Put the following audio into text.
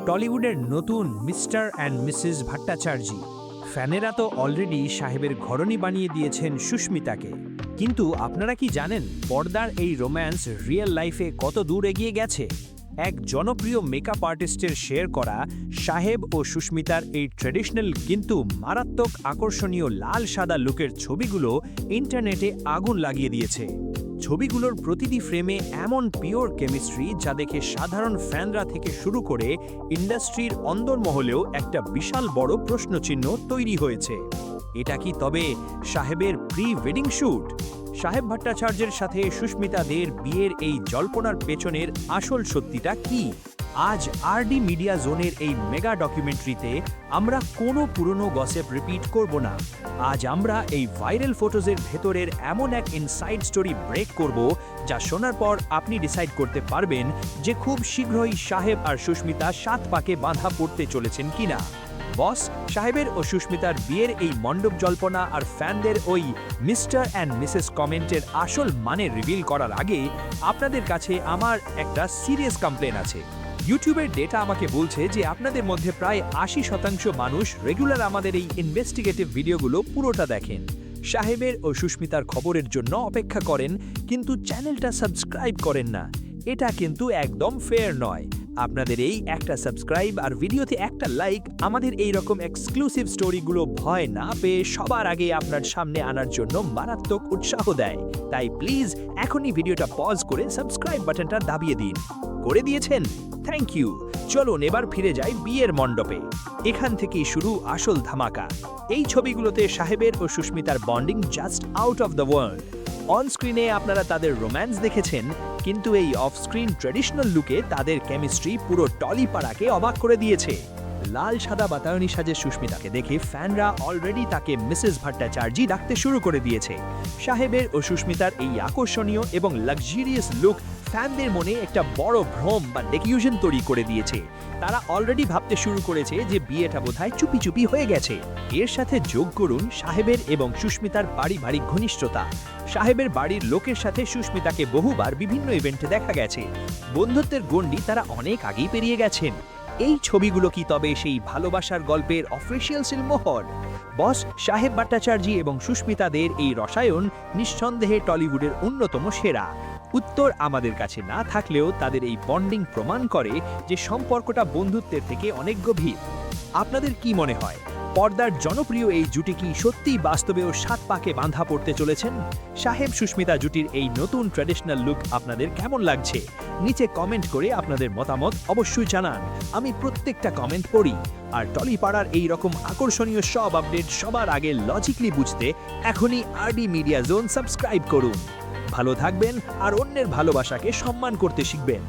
টলিউডের নতুন mister and Mrs Bhattacharya. ফ্যানেরা তো already সাহেবের ঘরণী বানিয়ে দিয়েছেন সুস্মিতাকে। কিন্তু আপনারা কি জানেন পর্দার এই রোম্যান্স রিয়েল লাইফে কত দূর এগিয়ে গেছে? এক জনপ্রিয় মেকআপ আর্টিস্টের শেয়ার করা সাহেব ও সুস্মিতার এই ট্র্যাডিশনাল কিন্তু মারাত্মক আকর্ষণীয় লাল সাদা লুকের ছবিগুলো ইন্টারনেটে আগুন লাগিয়ে দিয়েছে। ছবিগুলোর প্রতিটি ফ্রেমে এমন পিওর কেমিস্ট্রি যা দেখে সাধারণ ফ্যানরা থেকে শুরু করে ইন্ডাস্ট্রির অন্দরমহলেও একটা বিশাল বড় প্রশ্নচিহ্ন তৈরি হয়েছে। এটা কি তবে সাহেবের প্রি ওয়েডিং শ্যুট? সাহেব ভট্টাচার্যের সাথে সুস্মিতা দের বিয়ের এই জল্পনার পেছনের আসল সত্যিটা কি? আজ আরডি মিডিয়া জোনের এই মেগা ডকুমেন্টারিতে আমরা কোনো পুরনো গসিপ রিপিট করব না। আজ আমরা এই ভাইরাল ফটোজের ভেতরের এমন এক ইনসাইড স্টোরি ব্রেক করব যা শোনার পর আপনি ডিসাইড করতে পারবেন যে খুব শীঘ্রই সাহেব আর সুস্মিতা সাত পাকে বাঁধা পড়তে চলেছেন কিনা। বস, সাহেবের ও সুস্মিতার বিয়ের এই মণ্ডপ জল্পনা আর ফ্যানদের ওই মিস্টার অ্যান্ড মিসেস কমেন্টের আসল মানে রিভিল করার আগে আপনাদের কাছে আমার একটা সিরিয়াস কমপ্লেন আছে। ইউটিউবের ডেটা আমাকে বলছে যে আপনাদের মধ্যে প্রায় 80% মানুষ রেগুলার আমাদের এই ইনভেস্টিগেটিভ ভিডিওগুলো পুরোটা দেখেন, সাহেবের ও সুস্মিতার খবরের জন্য অপেক্ষা করেন, কিন্তু চ্যানেলটা সাবস্ক্রাইব করেন না। এটা কিন্তু একদম ফেয়ার নয়। আপনাদের এই একটা সাবস্ক্রাইব আর ভিডিওতে একটা লাইক আমাদের এই রকম এক্সক্লুসিভ স্টোরিগুলো ভয় না পেয়ে সবার আগে আপনার সামনে আনার জন্য মারাত্মক উৎসাহ দেয়। তাই প্লিজ এখনই ভিডিওটা পজ করে সাবস্ক্রাইব বাটনটা দাবিয়ে দিন। করে দিয়েছেন? Thank you. চলুন এবার ফিরে যাই বিয়ের মণ্ডপে। এখান থেকেই শুরু আসল ধামাকা। এই ছবিগুলোতে সাহেবের ও সুস্মিতার bonding just out of the world. On স্ক্রিনে আপনারা তাদের রোম্যান্স দেখেছেন, কিন্তু এই অফ স্ক্রিন ট্র্যাডিশনাল লুকে তাদের কেমিস্ট্রি পুরো টলিপাড়াকে অবাক করে দিয়েছে। লাল সাদা বাতায়নী সাজে সুস্মিতাকে দেখে ফ্যানরা অলরেডি তাকে মিসেস ভট্টাচার্যি ডাকতে শুরু করে দিয়েছে। সাহেবের ও সুস্মিতার এই আকর্ষণীয় এবং লাক্সারিয়াস লুক ফ্যানদের মনে একটা বড় ভ্রম বা ডিকিউশন তৈরি করে দিয়েছে। তারা অলরেডি ভাবতে শুরু করেছে যে বিয়েটা বোধহয় চুপি চুপি হয়ে গেছে। এর সাথে যোগ করুন সাহেবের এবং সুস্মিতার পারিবারিক ঘনিষ্ঠতা। সাহেবের বাড়ির লোকের সাথে সুস্মিতাকে বহুবার বিভিন্ন ইভেন্টে দেখা গেছে। বন্ধুত্বের গণ্ডি তারা অনেক আগেই পেরিয়ে গেছেন। এই ছবিগুলো কি তবে সেই ভালোবাসার গল্পের অফিসিয়াল সিলমোহর? বস, সাহেব ভট্টাচার্যি এবং সুস্মিতাদের এই রসায়ন নিঃসন্দেহে টলিউডের অন্যতম সেরা। উত্তর আমাদের কাছে না থাকলেও তাদের এই বন্ডিং প্রমাণ করে যে সম্পর্কটা বন্ধুত্বের থেকে অনেক গভীর। আপনাদের কি মনে হয় পর্দার জনপ্রিয় এই জুটি কি সত্যিই বাস্তবেও সাত পাকে বাঁধা পড়তে চলেছেন? সাহেব সুস্মিতা জুটির এই নতুন ট্র্যাডিশনাল লুক আপনাদের কেমন লাগছে? নিচে কমেন্ট করে আপনাদের মতামত অবশ্যই জানান। আমি প্রত্যেকটা কমেন্ট পড়ি। আর টলিপাড়ার এই রকম আকর্ষণীয় সব আপডেট সবার আগে লজিক্যালি বুঝতে এখনই আরডি মিডিয়া জোন সাবস্ক্রাইব করুন। ভালো থাকবেন আর অন্যের ভালোবাসাকে সম্মান করতে শিখবেন।